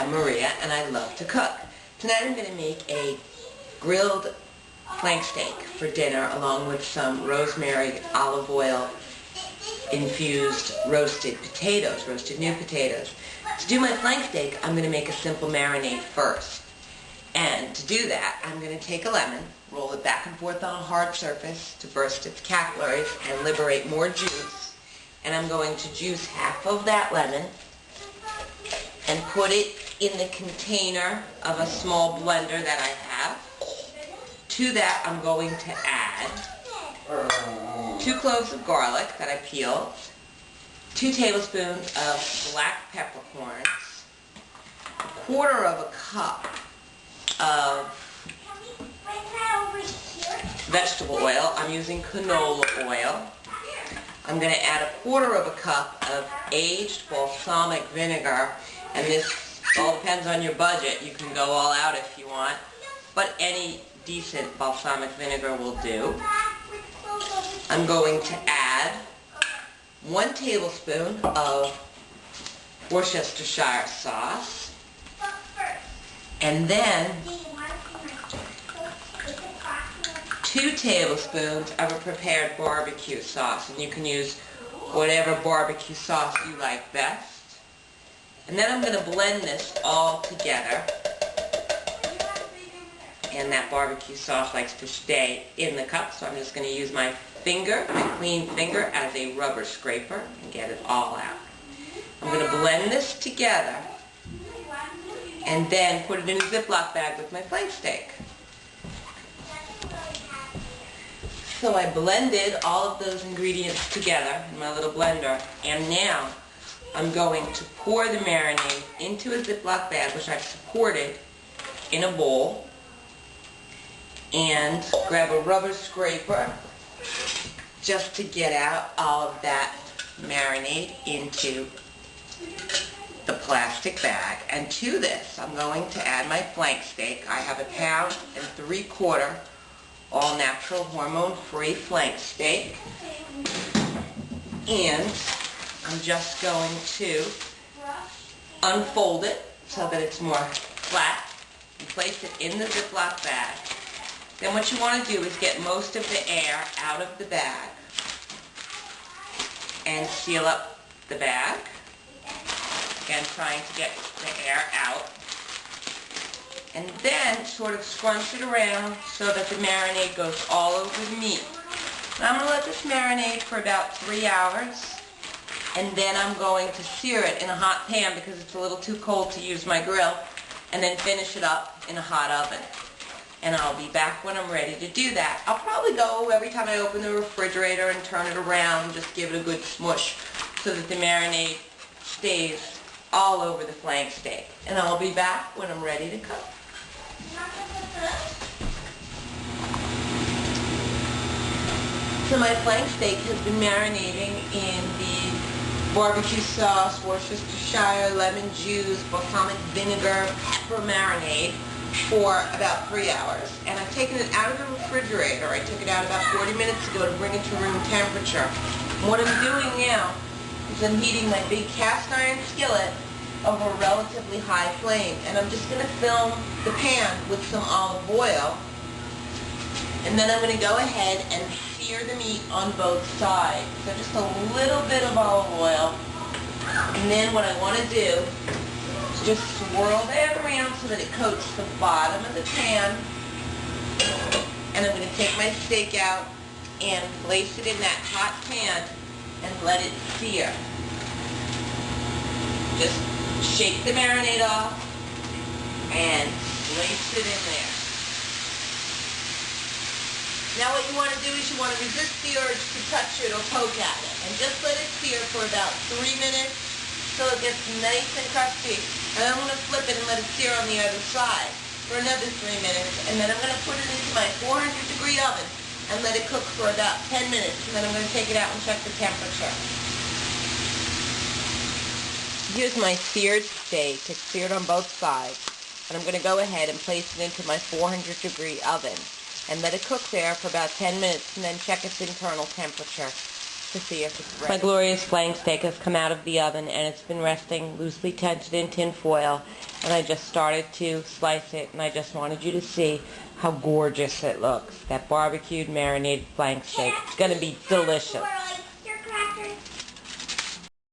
I'm Maria, and I love to cook. Tonight I'm going to make a grilled flank steak for dinner along with some rosemary, olive oil infused roasted potatoes, roasted new potatoes. To do my flank steak, I'm going to make a simple marinade first. And to do that, I'm going to take a lemon, roll it back and forth on a hard surface to burst its capillaries and liberate more juice. And I'm going to juice half of that lemon and put it in the container of a small blender that I have. To that, I'm going to add 2 cloves of garlic that I peeled, 2 tablespoons of black peppercorns, 1/4 cup of vegetable oil. I'm using canola oil. I'm going to add 1/4 cup of aged balsamic vinegar, and this all depends on your budget. You can go all out if you want, but any decent balsamic vinegar will do. I'm going to add 1 tablespoon of Worcestershire sauce, and then 2 tablespoons of a prepared barbecue sauce, and you can use whatever barbecue sauce you like best. And then I'm going to blend this all together, and that barbecue sauce likes to stay in the cup, so I'm just going to use my finger, my clean finger, as a rubber scraper and get it all out. I'm going to blend this together and then put it in a Ziploc bag with my flank steak. So I blended all of those ingredients together in my little blender, and now I'm going to pour the marinade into a Ziploc bag, which I've supported in a bowl, and grab a rubber scraper just to get out all of that marinade into the plastic bag. And to this, I'm going to add my flank steak. I have 1 3/4 pounds all-natural, hormone-free flank steak, and I'm just going to unfold it so that it's more flat and place it in the Ziploc bag. Then what you want to do is get most of the air out of the bag and seal up the bag. Again, trying to get the air out. And then sort of scrunch it around so that the marinade goes all over the meat. And I'm going to let this marinate for about 3 hours. And then I'm going to sear it in a hot pan because it's a little too cold to use my grill. And then finish it up in a hot oven. And I'll be back when I'm ready to do that. I'll probably go every time I open the refrigerator and turn it around and just give it a good smush so that the marinade stays all over the flank steak. And I'll be back when I'm ready to cook. So my flank steak has been marinating in the barbecue sauce, Worcestershire, lemon juice, balsamic vinegar, pepper marinade for about 3 hours. And I've taken it out of the refrigerator. I took it out about 40 minutes ago to bring it to room temperature. And what I'm doing now is I'm heating my big cast iron skillet over a relatively high flame. And I'm just going to film the pan with some olive oil. And then I'm going to go ahead and sear the meat on both sides. So just a little bit of olive oil. And then what I want to do is just swirl that around so that it coats the bottom of the pan. And I'm going to take my steak out and place it in that hot pan and let it sear. Just shake the marinade off and place it in there. Now what you want to do is you want to resist the urge to touch it or poke at it. And just let it sear for about 3 minutes till it gets nice and crusty. And I'm going to flip it and let it sear on the other side for another 3 minutes. And then I'm going to put it into my 400-degree oven and let it cook for about 10 minutes. And then I'm going to take it out and check the temperature. Here's my seared steak. It's seared on both sides. And I'm going to go ahead and place it into my 400-degree oven and let it cook there for about 10 minutes and then check its internal temperature. to see if it's ready. My glorious flank steak has come out of the oven, and it's been resting loosely tented in tin foil, and I just started to slice it, and I just wanted you to see how gorgeous it looks. That barbecued marinated flank steak. It's going to be delicious.